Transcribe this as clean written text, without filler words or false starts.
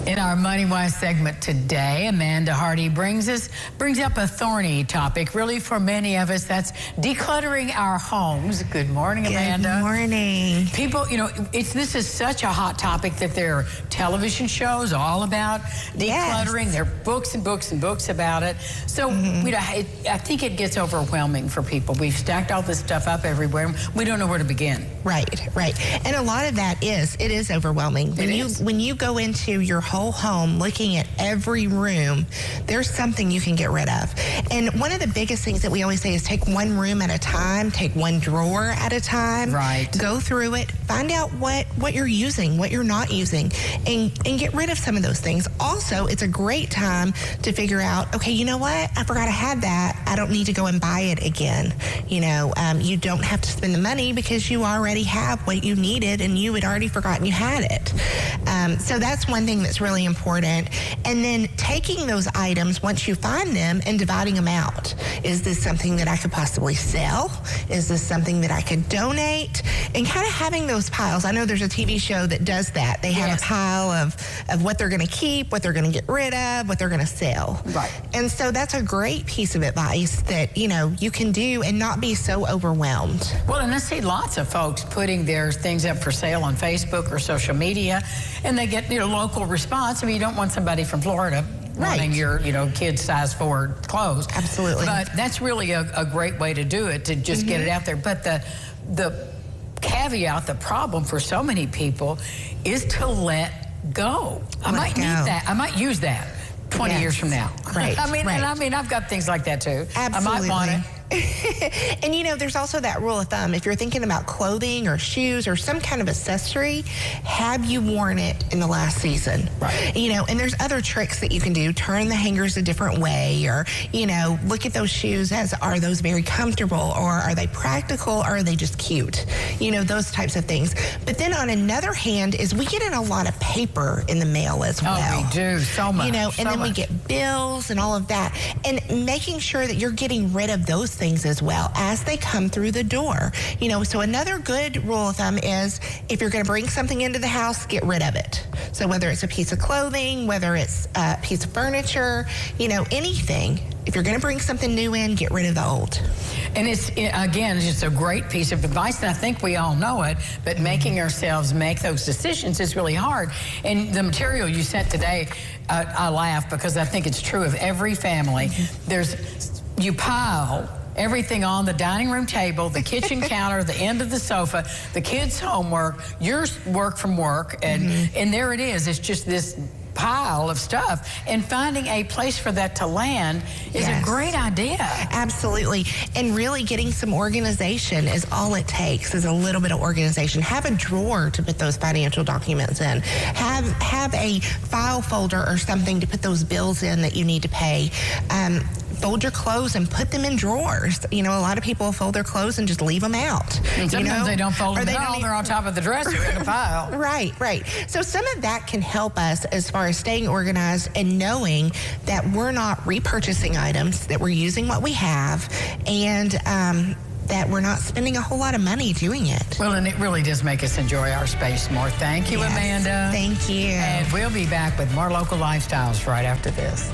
In our Money Wise segment today, Amanda Hardy brings up a thorny topic, really for many of us. That's decluttering our homes. Good morning, Amanda. Good morning. People, this is such a hot topic that there are television shows all about decluttering. Yes. There are books and books and books about it. So, I think it gets overwhelming for people. We've stacked all this stuff up everywhere. We don't know where to begin. Right. And a lot of that it is overwhelming. When you go into your whole home looking at every room, there's something you can get rid of. And one of the biggest things that we always say is take one room at a time, take one drawer at a time. Right. Go through it, find out what you're using, what you're not using, and get rid of some of those things. Also, it's a great time to figure out, okay, you know what? I forgot I had that. I don't need to go and buy it again. You don't have to spend the money because you already have what you needed and you had already forgotten you had it. So that's one thing that's really important. And then taking those items once you find them and dividing them out. Is this something that I could possibly sell? Is this something that I could donate? And kind of having those piles. I know there's a TV show that does that. They have a pile of what they're going to keep, what they're going to get rid of, what they're going to sell. Right. And so that's a great piece of advice that, you can do and not be so overwhelmed. Well, and I see lots of folks putting their things up for sale on Facebook or social media, and they get, local response. I mean, you don't want somebody from Florida wanting your, kid's size 4 clothes. Absolutely. But that's really a great way to do it, to just get it out there. But the caveat, the problem for so many people is to let go. I might need that. I might use that 20 years from now. Right. And I've got things like that too. Absolutely. I might want it. And there's also that rule of thumb. If you're thinking about clothing or shoes or some kind of accessory, have you worn it in the last season? Right. And there's other tricks that you can do. Turn the hangers a different way, or, look at those shoes as, are those very comfortable, or are they practical, or are they just cute? Those types of things. But then on another hand is we get in a lot of paper in the mail as well. Oh, we do. So much. We get bills and all of that. And making sure that you're getting rid of those things as well as they come through the door. So another good rule of thumb is if you're going to bring something into the house, get rid of it. So whether it's a piece of clothing, whether it's a piece of furniture, anything. If you're going to bring something new in, get rid of the old. And it's just a great piece of advice, and I think we all know it, but making ourselves make those decisions is really hard. And the material you sent today, I laugh because I think it's true of every family. You pile everything on the dining room table, the kitchen counter, the end of the sofa, the kids' homework, your work from work, and there it is. It's just this pile of stuff, and finding a place for that to land is a great idea. Absolutely. And really getting some organization is all it takes, is a little bit of organization. Have a drawer to put those financial documents in. Have a file folder or something to put those bills in that you need to pay. Fold your clothes and put them in drawers. A lot of people fold their clothes and just leave them out. And sometimes they don't fold them at all. They're on top of the dresser in a pile. Right. So some of that can help us as far as staying organized and knowing that we're not repurchasing items, that we're using what we have, and that we're not spending a whole lot of money doing it. Well, and it really does make us enjoy our space more. Thank you, Amanda. Thank you. And we'll be back with more local lifestyles right after this.